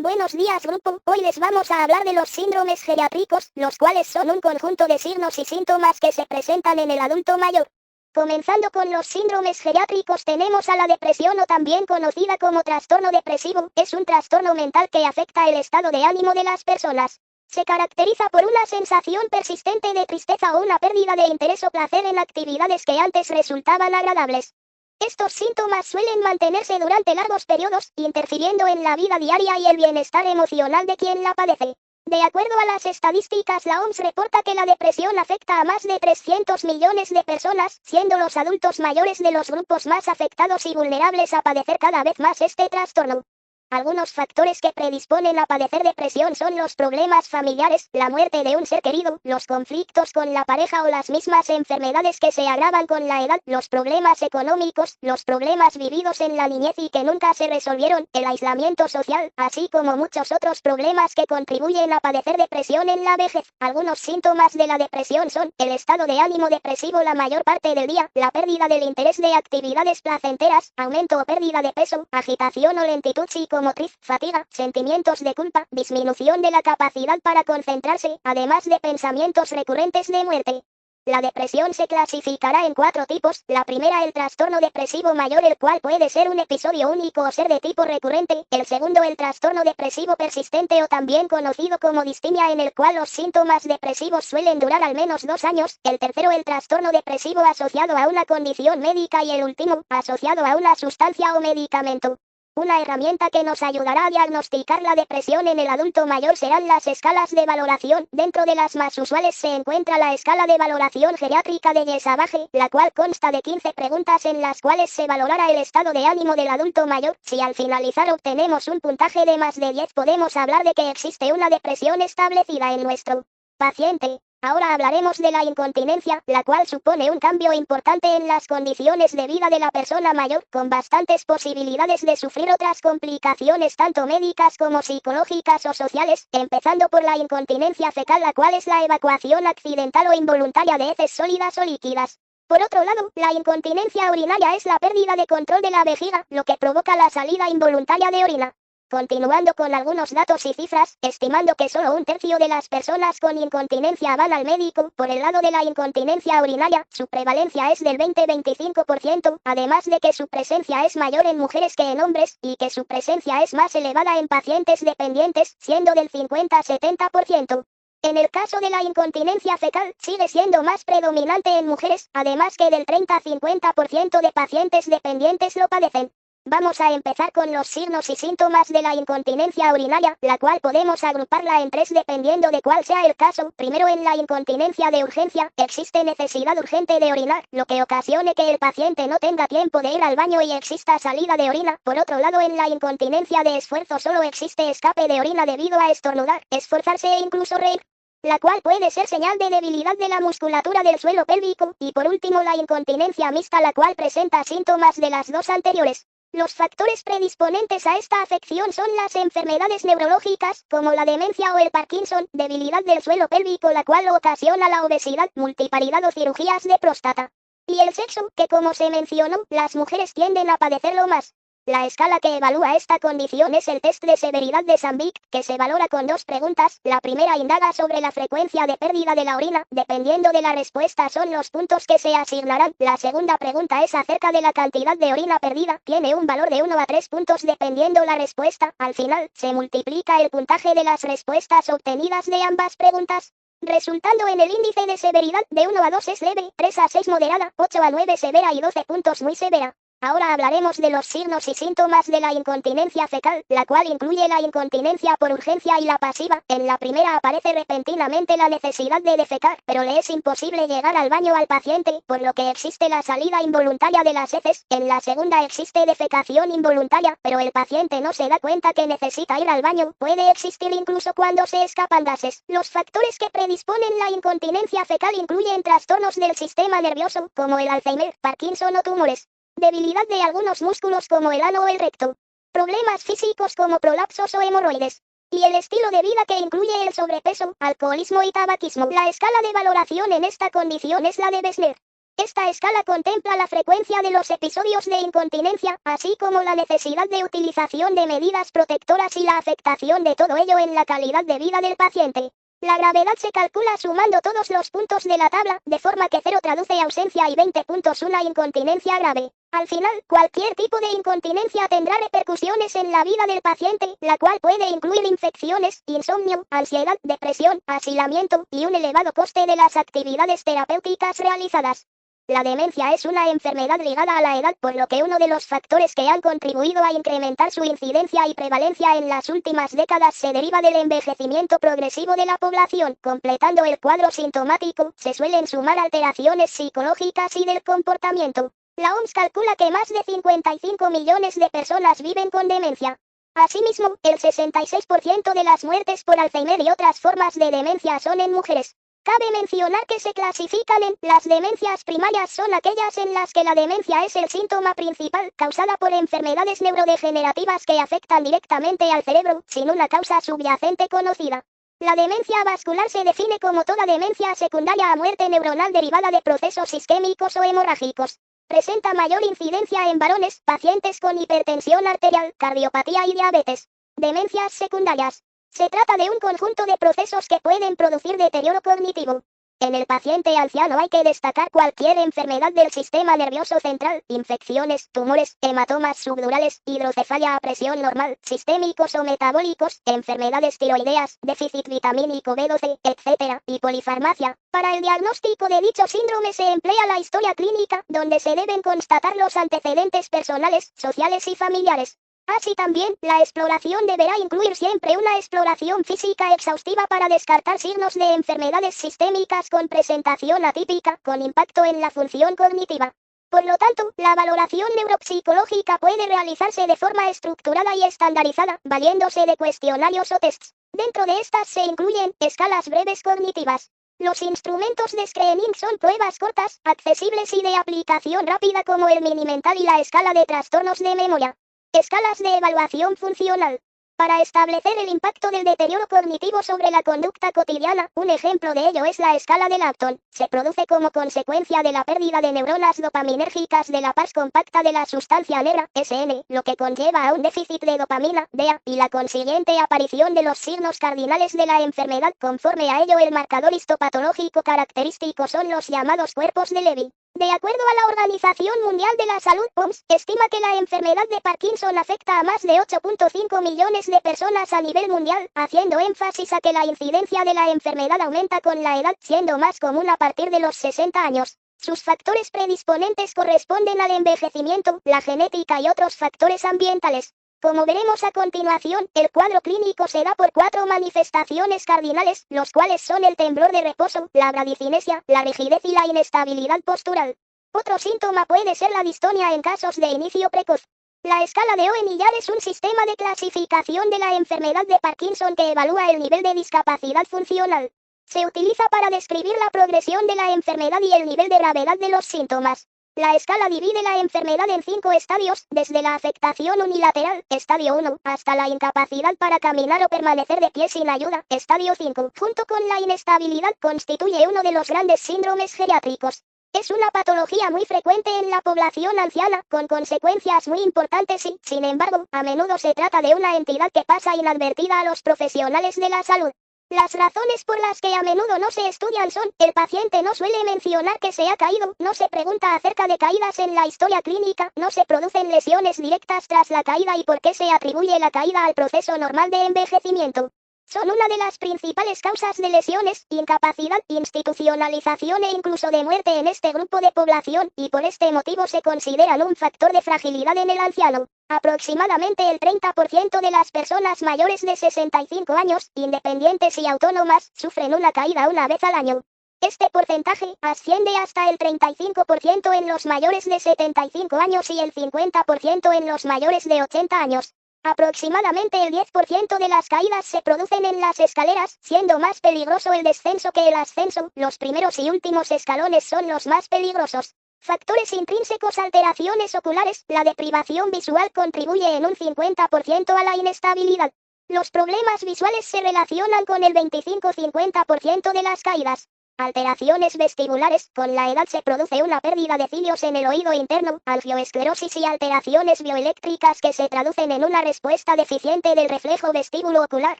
Buenos días grupo, hoy les vamos a hablar de los síndromes geriátricos, los cuales son un conjunto de signos y síntomas que se presentan en el adulto mayor. Comenzando con los síndromes geriátricos tenemos a la depresión o también conocida como trastorno depresivo, es un trastorno mental que afecta el estado de ánimo de las personas. Se caracteriza por una sensación persistente de tristeza o una pérdida de interés o placer en actividades que antes resultaban agradables. Estos síntomas suelen mantenerse durante largos periodos, interfiriendo en la vida diaria y el bienestar emocional de quien la padece. De acuerdo a las estadísticas, la OMS reporta que la depresión afecta a más de 300 millones de personas, siendo los adultos mayores de los grupos más afectados y vulnerables a padecer cada vez más este trastorno. Algunos factores que predisponen a padecer depresión son los problemas familiares, la muerte de un ser querido, los conflictos con la pareja o las mismas enfermedades que se agravan con la edad, los problemas económicos, los problemas vividos en la niñez y que nunca se resolvieron, el aislamiento social, así como muchos otros problemas que contribuyen a padecer depresión en la vejez. Algunos síntomas de la depresión son el estado de ánimo depresivo la mayor parte del día, la pérdida del interés de actividades placenteras, aumento o pérdida de peso, agitación o lentitud psicomotriz, fatiga, sentimientos de culpa, disminución de la capacidad para concentrarse, además de pensamientos recurrentes de muerte. La depresión se clasificará en 4 tipos, la primera el trastorno depresivo mayor, el cual puede ser un episodio único o ser de tipo recurrente, el segundo el trastorno depresivo persistente o también conocido como distimia, en el cual los síntomas depresivos suelen durar al menos 2 años, el tercero el trastorno depresivo asociado a una condición médica y el último, asociado a una sustancia o medicamento. Una herramienta que nos ayudará a diagnosticar la depresión en el adulto mayor serán las escalas de valoración. Dentro de las más usuales se encuentra la escala de valoración geriátrica de Yesabage, la cual consta de 15 preguntas en las cuales se valorará el estado de ánimo del adulto mayor. Si al finalizar obtenemos un puntaje de más de 10, podemos hablar de que existe una depresión establecida en nuestro paciente. Ahora hablaremos de la incontinencia, la cual supone un cambio importante en las condiciones de vida de la persona mayor, con bastantes posibilidades de sufrir otras complicaciones tanto médicas como psicológicas o sociales, empezando por la incontinencia fecal, la cual es la evacuación accidental o involuntaria de heces sólidas o líquidas. Por otro lado, la incontinencia urinaria es la pérdida de control de la vejiga, lo que provoca la salida involuntaria de orina. Continuando con algunos datos y cifras, estimando que solo un tercio de las personas con incontinencia van al médico, por el lado de la incontinencia urinaria, su prevalencia es del 20-25%, además de que su presencia es mayor en mujeres que en hombres, y que su presencia es más elevada en pacientes dependientes, siendo del 50-70%. En el caso de la incontinencia fecal, sigue siendo más predominante en mujeres, además que del 30-50% de pacientes dependientes lo padecen. Vamos a empezar con los signos y síntomas de la incontinencia urinaria, la cual podemos agruparla en 3 dependiendo de cuál sea el caso. Primero, en la incontinencia de urgencia, existe necesidad urgente de orinar, lo que ocasione que el paciente no tenga tiempo de ir al baño y exista salida de orina. Por otro lado, en la incontinencia de esfuerzo solo existe escape de orina debido a estornudar, esforzarse e incluso reír, la cual puede ser señal de debilidad de la musculatura del suelo pélvico. Y por último, la incontinencia mixta, la cual presenta síntomas de las dos anteriores. Los factores predisponentes a esta afección son las enfermedades neurológicas, como la demencia o el Parkinson, debilidad del suelo pélvico la cual ocasiona la obesidad, multiparidad o cirugías de próstata. Y el sexo, que como se mencionó, las mujeres tienden a padecerlo más. La escala que evalúa esta condición es el test de severidad de Sandvik, que se valora con 2 preguntas. La primera indaga sobre la frecuencia de pérdida de la orina, dependiendo de la respuesta son los puntos que se asignarán. La segunda pregunta es acerca de la cantidad de orina perdida, tiene un valor de 1 a 3 puntos dependiendo la respuesta. Al final, se multiplica el puntaje de las respuestas obtenidas de ambas preguntas, resultando en el índice de severidad de 1 a 2 es leve, 3 a 6 moderada, 8 a 9 severa y 12 puntos muy severa. Ahora hablaremos de los signos y síntomas de la incontinencia fecal, la cual incluye la incontinencia por urgencia y la pasiva. En la primera aparece repentinamente la necesidad de defecar, pero le es imposible llegar al baño al paciente, por lo que existe la salida involuntaria de las heces. En la segunda existe defecación involuntaria, pero el paciente no se da cuenta que necesita ir al baño. Puede existir incluso cuando se escapan gases. Los factores que predisponen la incontinencia fecal incluyen trastornos del sistema nervioso, como el Alzheimer, Parkinson o tumores. Debilidad de algunos músculos como el ano o el recto. Problemas físicos como prolapsos o hemorroides. Y el estilo de vida que incluye el sobrepeso, alcoholismo y tabaquismo. La escala de valoración en esta condición es la de Wessner. Esta escala contempla la frecuencia de los episodios de incontinencia, así como la necesidad de utilización de medidas protectoras y la afectación de todo ello en la calidad de vida del paciente. La gravedad se calcula sumando todos los puntos de la tabla, de forma que 0 traduce ausencia y 20 puntos una incontinencia grave. Al final, cualquier tipo de incontinencia tendrá repercusiones en la vida del paciente, la cual puede incluir infecciones, insomnio, ansiedad, depresión, hacinamiento y un elevado coste de las actividades terapéuticas realizadas. La demencia es una enfermedad ligada a la edad, por lo que uno de los factores que han contribuido a incrementar su incidencia y prevalencia en las últimas décadas se deriva del envejecimiento progresivo de la población. Completando el cuadro sintomático, se suelen sumar alteraciones psicológicas y del comportamiento. La OMS calcula que más de 55 millones de personas viven con demencia. Asimismo, el 66% de las muertes por Alzheimer y otras formas de demencia son en mujeres. Cabe mencionar que se clasifican en las demencias primarias son aquellas en las que la demencia es el síntoma principal, causada por enfermedades neurodegenerativas que afectan directamente al cerebro, sin una causa subyacente conocida. La demencia vascular se define como toda demencia secundaria a muerte neuronal derivada de procesos isquémicos o hemorrágicos. Presenta mayor incidencia en varones, pacientes con hipertensión arterial, cardiopatía y diabetes. Demencias secundarias. Se trata de un conjunto de procesos que pueden producir deterioro cognitivo. En el paciente anciano hay que destacar cualquier enfermedad del sistema nervioso central, infecciones, tumores, hematomas subdurales, hidrocefalia a presión normal, sistémicos o metabólicos, enfermedades tiroideas, déficit vitamínico B12, etc., y polifarmacia. Para el diagnóstico de dicho síndrome se emplea la historia clínica, donde se deben constatar los antecedentes personales, sociales y familiares. Así también, la exploración deberá incluir siempre una exploración física exhaustiva para descartar signos de enfermedades sistémicas con presentación atípica, con impacto en la función cognitiva. Por lo tanto, la valoración neuropsicológica puede realizarse de forma estructurada y estandarizada, valiéndose de cuestionarios o tests. Dentro de estas se incluyen escalas breves cognitivas. Los instrumentos de screening son pruebas cortas, accesibles y de aplicación rápida como el Minimental y la escala de trastornos de memoria. Escalas de evaluación funcional. Para establecer el impacto del deterioro cognitivo sobre la conducta cotidiana, un ejemplo de ello es la escala de Lawton. Se produce como consecuencia de la pérdida de neuronas dopaminérgicas de la pars compacta de la sustancia negra, SN, lo que conlleva a un déficit de dopamina, DEA, y la consiguiente aparición de los signos cardinales de la enfermedad. Conforme a ello, el marcador histopatológico característico son los llamados cuerpos de Levy. De acuerdo a la Organización Mundial de la Salud, OMS, estima que la enfermedad de Parkinson afecta a más de 8.5 millones de personas a nivel mundial, haciendo énfasis a que la incidencia de la enfermedad aumenta con la edad, siendo más común a partir de los 60 años. Sus factores predisponentes corresponden al envejecimiento, la genética y otros factores ambientales. Como veremos a continuación, el cuadro clínico se da por 4 manifestaciones cardinales, los cuales son el temblor de reposo, la bradicinesia, la rigidez y la inestabilidad postural. Otro síntoma puede ser la distonia en casos de inicio precoz. La escala de Owen-Yard es un sistema de clasificación de la enfermedad de Parkinson que evalúa el nivel de discapacidad funcional. Se utiliza para describir la progresión de la enfermedad y el nivel de gravedad de los síntomas. La escala divide la enfermedad en 5 estadios, desde la afectación unilateral, estadio 1, hasta la incapacidad para caminar o permanecer de pie sin ayuda, estadio 5. Junto con la inestabilidad constituye uno de los grandes síndromes geriátricos. Es una patología muy frecuente en la población anciana, con consecuencias muy importantes y, sin embargo, a menudo se trata de una entidad que pasa inadvertida a los profesionales de la salud. Las razones por las que a menudo no se estudian son, el paciente no suele mencionar que se ha caído, no se pregunta acerca de caídas en la historia clínica, no se producen lesiones directas tras la caída y por qué se atribuye la caída al proceso normal de envejecimiento. Son una de las principales causas de lesiones, incapacidad, institucionalización e incluso de muerte en este grupo de población, y por este motivo se consideran un factor de fragilidad en el anciano. Aproximadamente el 30% de las personas mayores de 65 años, independientes y autónomas, sufren una caída una vez al año. Este porcentaje asciende hasta el 35% en los mayores de 75 años y el 50% en los mayores de 80 años. Aproximadamente el 10% de las caídas se producen en las escaleras, siendo más peligroso el descenso que el ascenso. Los primeros y últimos escalones son los más peligrosos. Factores intrínsecos: alteraciones oculares. La deprivación visual contribuye en un 50% a la inestabilidad. Los problemas visuales se relacionan con el 25-50% de las caídas. Alteraciones vestibulares. Con la edad se produce una pérdida de cilios en el oído interno, angioesclerosis y alteraciones bioeléctricas que se traducen en una respuesta deficiente del reflejo vestíbulo ocular.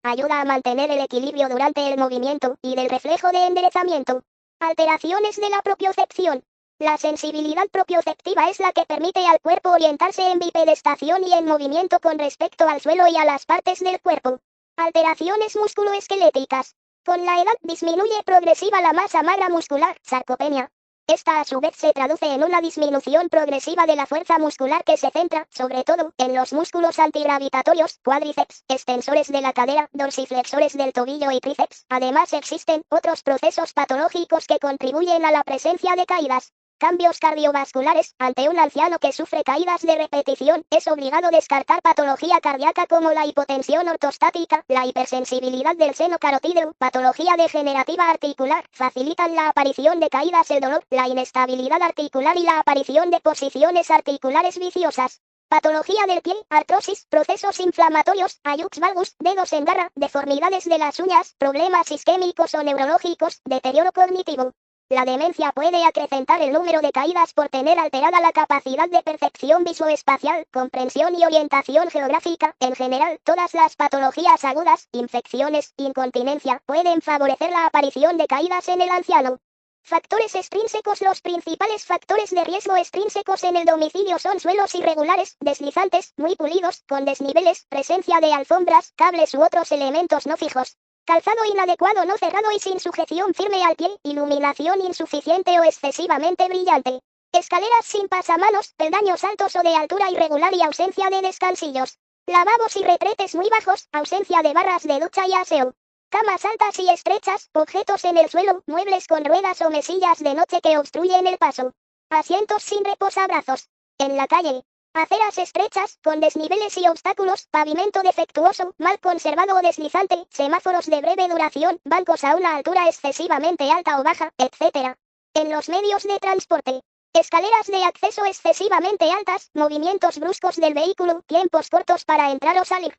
Ayuda a mantener el equilibrio durante el movimiento y del reflejo de enderezamiento. Alteraciones de la propiocepción. La sensibilidad propioceptiva es la que permite al cuerpo orientarse en bipedestación y en movimiento con respecto al suelo y a las partes del cuerpo. Alteraciones musculoesqueléticas. Con la edad disminuye progresiva la masa magra muscular, sarcopenia. Esta a su vez se traduce en una disminución progresiva de la fuerza muscular que se centra, sobre todo, en los músculos antigravitatorios, cuádriceps, extensores de la cadera, dorsiflexores del tobillo y tríceps. Además existen otros procesos patológicos que contribuyen a la presencia de caídas. Cambios cardiovasculares. Ante un anciano que sufre caídas de repetición, es obligado descartar patología cardíaca como la hipotensión ortostática, la hipersensibilidad del seno carotídeo, patología degenerativa articular. Facilitan la aparición de caídas, el dolor, la inestabilidad articular y la aparición de posiciones articulares viciosas. Patología del pie, artrosis, procesos inflamatorios, ayux valgus, dedos en garra, deformidades de las uñas, problemas isquémicos o neurológicos, deterioro cognitivo. La demencia puede acrecentar el número de caídas por tener alterada la capacidad de percepción visoespacial, comprensión y orientación geográfica. En general, todas las patologías agudas, infecciones, incontinencia, pueden favorecer la aparición de caídas en el anciano. Factores extrínsecos. Los principales factores de riesgo extrínsecos en el domicilio son suelos irregulares, deslizantes, muy pulidos, con desniveles, presencia de alfombras, cables u otros elementos no fijos. Calzado inadecuado, no cerrado y sin sujeción firme al pie, iluminación insuficiente o excesivamente brillante. Escaleras sin pasamanos, peldaños altos o de altura irregular y ausencia de descansillos. Lavabos y retretes muy bajos, ausencia de barras de ducha y aseo. Camas altas y estrechas, objetos en el suelo, muebles con ruedas o mesillas de noche que obstruyen el paso. Asientos sin reposabrazos. En la calle. Aceras estrechas, con desniveles y obstáculos, pavimento defectuoso, mal conservado o deslizante, semáforos de breve duración, bancos a una altura excesivamente alta o baja, etc. En los medios de transporte. Escaleras de acceso excesivamente altas, movimientos bruscos del vehículo, tiempos cortos para entrar o salir.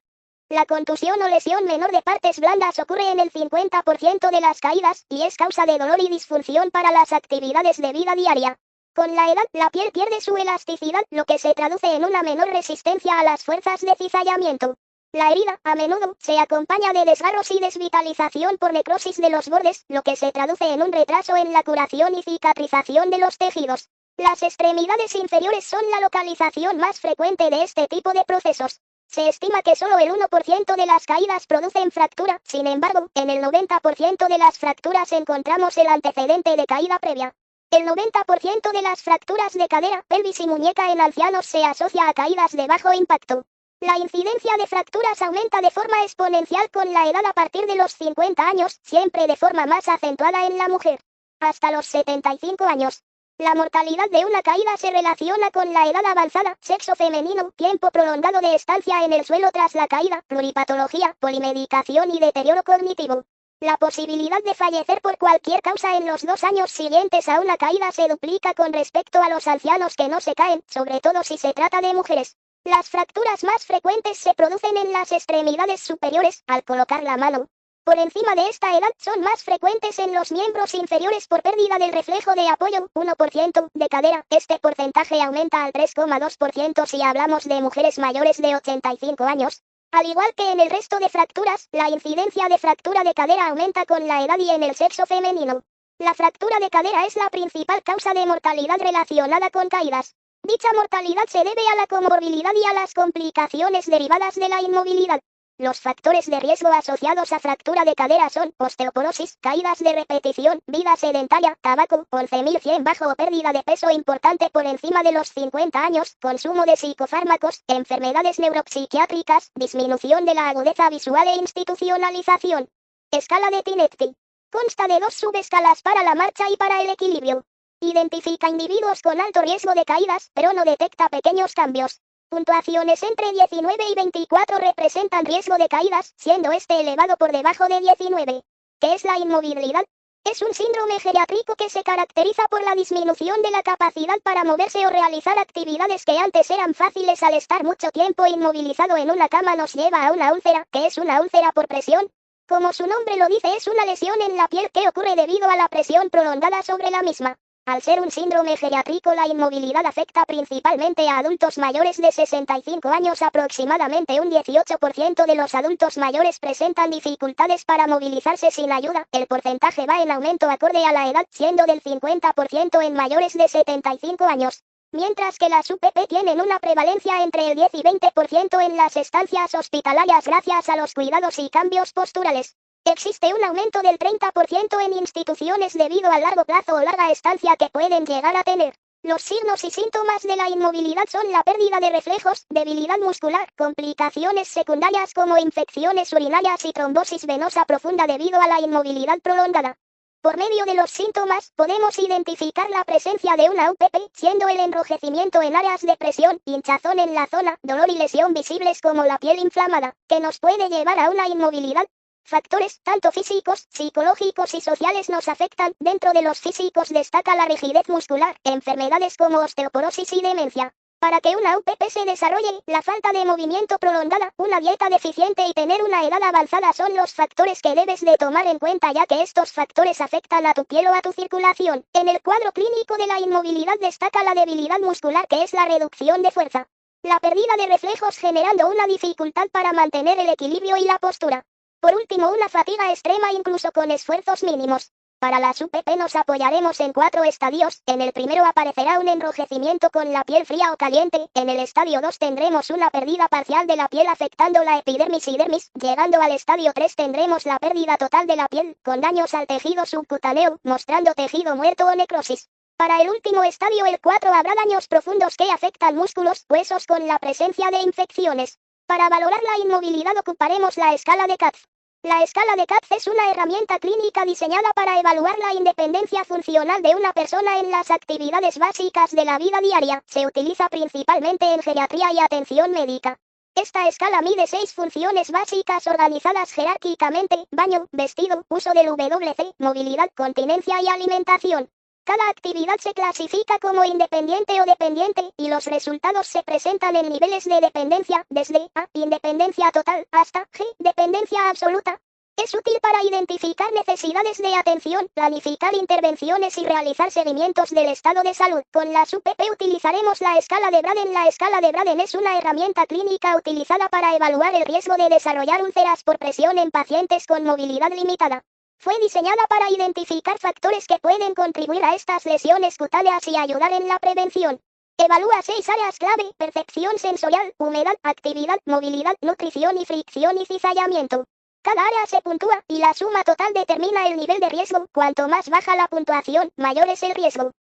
La contusión o lesión menor de partes blandas ocurre en el 50% de las caídas, y es causa de dolor y disfunción para las actividades de vida diaria. Con la edad, la piel pierde su elasticidad, lo que se traduce en una menor resistencia a las fuerzas de cizallamiento. La herida, a menudo, se acompaña de desgarros y desvitalización por necrosis de los bordes, lo que se traduce en un retraso en la curación y cicatrización de los tejidos. Las extremidades inferiores son la localización más frecuente de este tipo de procesos. Se estima que solo el 1% de las caídas producen fractura, sin embargo, en el 90% de las fracturas encontramos el antecedente de caída previa. El 90% de las fracturas de cadera, pelvis y muñeca en ancianos se asocia a caídas de bajo impacto. La incidencia de fracturas aumenta de forma exponencial con la edad a partir de los 50 años, siempre de forma más acentuada en la mujer. Hasta los 75 años. La mortalidad de una caída se relaciona con la edad avanzada, sexo femenino, tiempo prolongado de estancia en el suelo tras la caída, pluripatología, polimedicación y deterioro cognitivo. La posibilidad de fallecer por cualquier causa en los 2 años siguientes a una caída se duplica con respecto a los ancianos que no se caen, sobre todo si se trata de mujeres. Las fracturas más frecuentes se producen en las extremidades superiores, al colocar la mano por encima de esta edad, son más frecuentes en los miembros inferiores por pérdida del reflejo de apoyo, 1%, de cadera. Este porcentaje aumenta al 3,2% si hablamos de mujeres mayores de 85 años. Al igual que en el resto de fracturas, la incidencia de fractura de cadera aumenta con la edad y en el sexo femenino. La fractura de cadera es la principal causa de mortalidad relacionada con caídas. Dicha mortalidad se debe a la comorbilidad y a las complicaciones derivadas de la inmovilidad. Los factores de riesgo asociados a fractura de cadera son osteoporosis, caídas de repetición, vida sedentaria, tabaco, 11.100 bajo o pérdida de peso importante por encima de los 50 años, consumo de psicofármacos, enfermedades neuropsiquiátricas, disminución de la agudeza visual e institucionalización. Escala de Tinetti. Consta de 2 subescalas para la marcha y para el equilibrio. Identifica individuos con alto riesgo de caídas, pero no detecta pequeños cambios. Puntuaciones entre 19 y 24 representan riesgo de caídas, siendo este elevado por debajo de 19. ¿Qué es la inmovilidad? Es un síndrome geriátrico que se caracteriza por la disminución de la capacidad para moverse o realizar actividades que antes eran fáciles al estar mucho tiempo inmovilizado en una cama. Nos lleva a una úlcera. ¿Qué es una úlcera por presión? Como su nombre lo dice, es una lesión en la piel que ocurre debido a la presión prolongada sobre la misma. Al ser un síndrome geriátrico, la inmovilidad afecta principalmente a adultos mayores de 65 años. Aproximadamente un 18% de los adultos mayores presentan dificultades para movilizarse sin ayuda. El porcentaje va en aumento acorde a la edad, siendo del 50% en mayores de 75 años. Mientras que las UPP tienen una prevalencia entre el 10 y 20% en las estancias hospitalarias gracias a los cuidados y cambios posturales. Existe un aumento del 30% en instituciones debido al largo plazo o larga estancia que pueden llegar a tener. Los signos y síntomas de la inmovilidad son la pérdida de reflejos, debilidad muscular, complicaciones secundarias como infecciones urinarias y trombosis venosa profunda debido a la inmovilidad prolongada. Por medio de los síntomas, podemos identificar la presencia de una UPP, siendo el enrojecimiento en áreas de presión, hinchazón en la zona, dolor y lesión visibles como la piel inflamada, que nos puede llevar a una inmovilidad. Factores, tanto físicos, psicológicos y sociales nos afectan. Dentro de los físicos destaca la rigidez muscular, enfermedades como osteoporosis y demencia. Para que una UPP se desarrolle, la falta de movimiento prolongada, una dieta deficiente y tener una edad avanzada son los factores que debes de tomar en cuenta, ya que estos factores afectan a tu piel o a tu circulación. En el cuadro clínico de la inmovilidad destaca la debilidad muscular, que es la reducción de fuerza. La pérdida de reflejos generando una dificultad para mantener el equilibrio y la postura. Por último, una fatiga extrema incluso con esfuerzos mínimos. Para las UPP nos apoyaremos en 4 estadios. En el primero aparecerá un enrojecimiento con la piel fría o caliente. En el estadio 2 tendremos una pérdida parcial de la piel afectando la epidermis y dermis. Llegando al estadio 3 tendremos la pérdida total de la piel, con daños al tejido subcutáneo, mostrando tejido muerto o necrosis. Para el último estadio, el 4, habrá daños profundos que afectan músculos, huesos con la presencia de infecciones. Para valorar la inmovilidad ocuparemos la escala de Katz. La escala de Katz es una herramienta clínica diseñada para evaluar la independencia funcional de una persona en las actividades básicas de la vida diaria. Se utiliza principalmente en geriatría y atención médica. Esta escala mide 6 funciones básicas organizadas jerárquicamente: baño, vestido, uso del WC, movilidad, continencia y alimentación. Cada actividad se clasifica como independiente o dependiente, y los resultados se presentan en niveles de dependencia, desde A, independencia total, hasta G, dependencia absoluta. Es útil para identificar necesidades de atención, planificar intervenciones y realizar seguimientos del estado de salud. Con las UPP utilizaremos la escala de Braden. La escala de Braden es una herramienta clínica utilizada para evaluar el riesgo de desarrollar úlceras por presión en pacientes con movilidad limitada. Fue diseñada para identificar factores que pueden contribuir a estas lesiones cutáneas y ayudar en la prevención. Evalúa 6 áreas clave: percepción sensorial, humedad, actividad, movilidad, nutrición y fricción y cizallamiento. Cada área se puntúa, y la suma total determina el nivel de riesgo. Cuanto más baja la puntuación, mayor es el riesgo.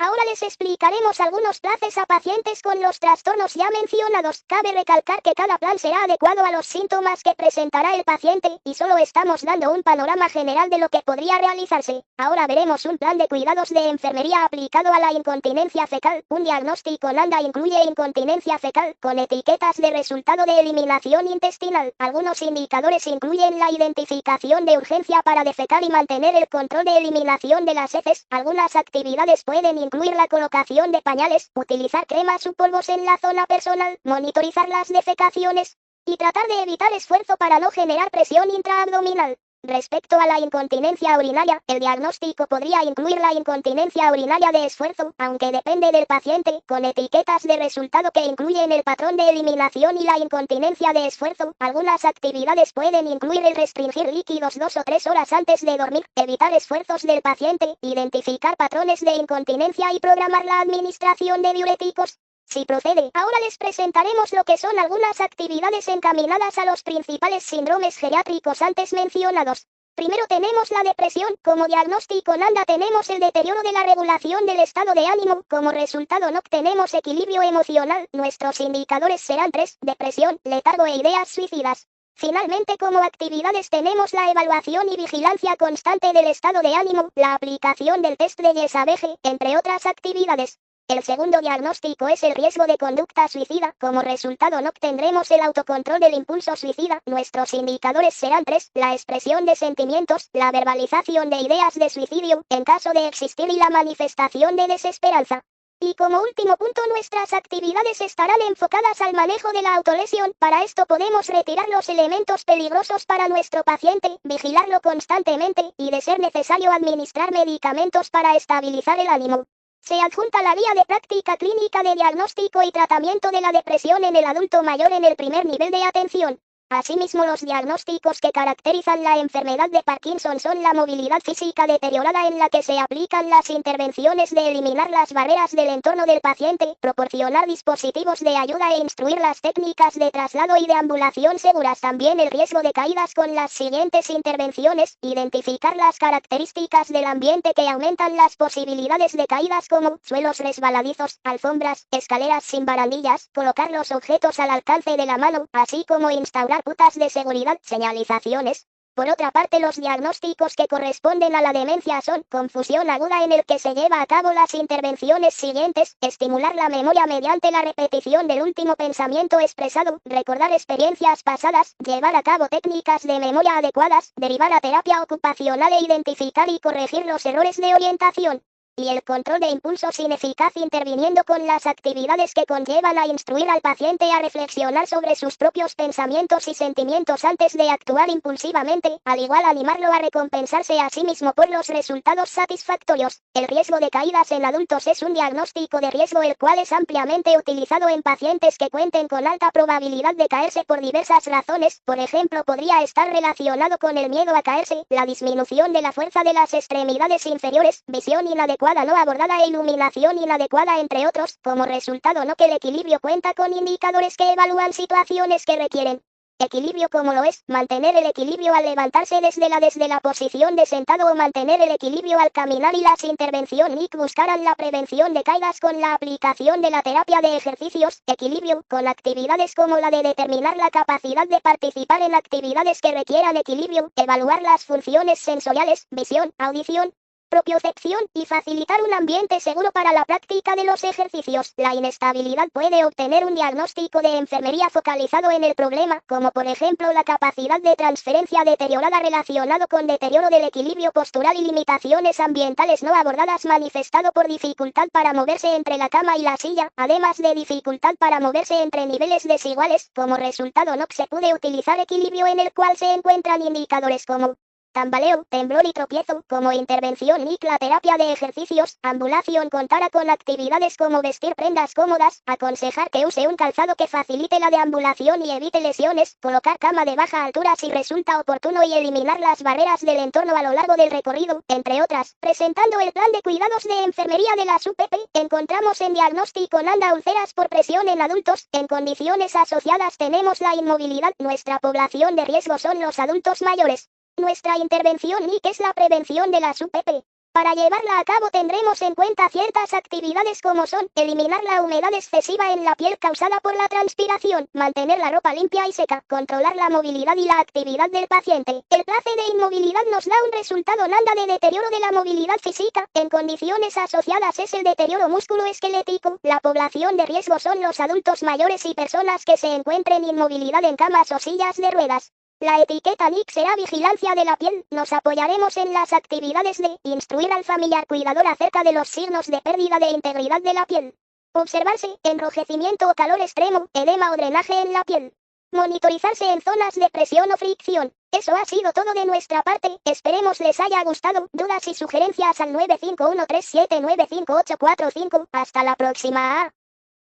Ahora les explicaremos algunos planes a pacientes con los trastornos ya mencionados. Cabe recalcar que cada plan será adecuado a los síntomas que presentará el paciente, y solo estamos dando un panorama general de lo que podría realizarse. Ahora veremos un plan de cuidados de enfermería aplicado a la incontinencia fecal. Un diagnóstico NANDA incluye incontinencia fecal, con etiquetas de resultado de eliminación intestinal. Algunos indicadores incluyen la identificación de urgencia para defecar y mantener el control de eliminación de las heces. Algunas actividades pueden incluir la colocación de pañales, utilizar cremas o polvos en la zona personal, monitorizar las defecaciones y tratar de evitar esfuerzo para no generar presión intraabdominal. Respecto a la incontinencia urinaria, el diagnóstico podría incluir la incontinencia urinaria de esfuerzo, aunque depende del paciente, con etiquetas de resultado que incluyen el patrón de eliminación y la incontinencia de esfuerzo. Algunas actividades pueden incluir el restringir líquidos 2 o 3 horas antes de dormir, evitar esfuerzos del paciente, identificar patrones de incontinencia y programar la administración de diuréticos. Si procede, ahora les presentaremos lo que son algunas actividades encaminadas a los principales síndromes geriátricos antes mencionados. Primero tenemos la depresión. Como diagnóstico NANDA tenemos el deterioro de la regulación del estado de ánimo. Como resultado no obtenemos equilibrio emocional. Nuestros indicadores serán 3: depresión, letargo e ideas suicidas. Finalmente, como actividades tenemos la evaluación y vigilancia constante del estado de ánimo, la aplicación del test de Yesabege, entre otras actividades. El segundo diagnóstico es el riesgo de conducta suicida. Como resultado no obtendremos el autocontrol del impulso suicida. Nuestros indicadores serán 3: la expresión de sentimientos, la verbalización de ideas de suicidio, en caso de existir, y la manifestación de desesperanza. Y como último punto, nuestras actividades estarán enfocadas al manejo de la autolesión. Para esto podemos retirar los elementos peligrosos para nuestro paciente, vigilarlo constantemente y, de ser necesario, administrar medicamentos para estabilizar el ánimo. Se adjunta la guía de práctica clínica de diagnóstico y tratamiento de la depresión en el adulto mayor en el primer nivel de atención. Asimismo, los diagnósticos que caracterizan la enfermedad de Parkinson son la movilidad física deteriorada, en la que se aplican las intervenciones de eliminar las barreras del entorno del paciente, proporcionar dispositivos de ayuda e instruir las técnicas de traslado y deambulación seguras. También el riesgo de caídas con las siguientes intervenciones: identificar las características del ambiente que aumentan las posibilidades de caídas, como suelos resbaladizos, alfombras, escaleras sin barandillas, colocar los objetos al alcance de la mano, así como instaurar rutas de seguridad, señalizaciones. Por otra parte, los diagnósticos que corresponden a la demencia son: confusión aguda, en el que se lleva a cabo las intervenciones siguientes: estimular la memoria mediante la repetición del último pensamiento expresado, recordar experiencias pasadas, llevar a cabo técnicas de memoria adecuadas, derivar a terapia ocupacional e identificar y corregir los errores de orientación. Y el control de impulsos ineficaz, interviniendo con las actividades que conllevan a instruir al paciente a reflexionar sobre sus propios pensamientos y sentimientos antes de actuar impulsivamente, al igual animarlo a recompensarse a sí mismo por los resultados satisfactorios. El riesgo de caídas en adultos es un diagnóstico de riesgo el cual es ampliamente utilizado en pacientes que cuenten con alta probabilidad de caerse por diversas razones. Por ejemplo, podría estar relacionado con el miedo a caerse, la disminución de la fuerza de las extremidades inferiores, visión inadecuada no abordada e iluminación inadecuada, entre otros. Como resultado, no que el equilibrio cuenta con indicadores que evalúan situaciones que requieren equilibrio, como lo es mantener el equilibrio al levantarse desde la posición de sentado, o mantener el equilibrio al caminar, y las intervenciones buscarán la prevención de caídas con la aplicación de la terapia de ejercicios. Equilibrio con actividades como la de determinar la capacidad de participar en actividades que requieran equilibrio, evaluar las funciones sensoriales, visión, audición, propiocepción, y facilitar un ambiente seguro para la práctica de los ejercicios. La inestabilidad puede obtener un diagnóstico de enfermería focalizado en el problema, como por ejemplo la capacidad de transferencia deteriorada relacionado con deterioro del equilibrio postural y limitaciones ambientales no abordadas, manifestado por dificultad para moverse entre la cama y la silla, además de dificultad para moverse entre niveles desiguales. Como resultado, no se puede utilizar equilibrio, en el cual se encuentran indicadores como tambaleo, temblor y tropiezo. Como intervención la terapia de ejercicios, ambulación contará con actividades como vestir prendas cómodas, aconsejar que use un calzado que facilite la deambulación y evite lesiones, colocar cama de baja altura si resulta oportuno y eliminar las barreras del entorno a lo largo del recorrido, entre otras. Presentando el plan de cuidados de enfermería de las UPP, encontramos en diagnóstico NANDA úlceras por presión en adultos. En condiciones asociadas tenemos la inmovilidad. Nuestra población de riesgo son los adultos mayores. Nuestra intervención es la prevención de las UPP. Para llevarla a cabo tendremos en cuenta ciertas actividades como son: eliminar la humedad excesiva en la piel causada por la transpiración, mantener la ropa limpia y seca, controlar la movilidad y la actividad del paciente. El place de inmovilidad nos da un resultado NANDA de deterioro de la movilidad física. En condiciones asociadas es el deterioro musculoesquelético. La población de riesgo son los adultos mayores y personas que se encuentren inmovilidad en camas o sillas de ruedas. La etiqueta será vigilancia de la piel. Nos apoyaremos en las actividades de instruir al familiar cuidador acerca de los signos de pérdida de integridad de la piel. Observarse enrojecimiento o calor extremo, edema o drenaje en la piel. Monitorizarse en zonas de presión o fricción. Eso ha sido todo de nuestra parte. Esperemos les haya gustado. Dudas y sugerencias al 95137958545. Hasta la próxima.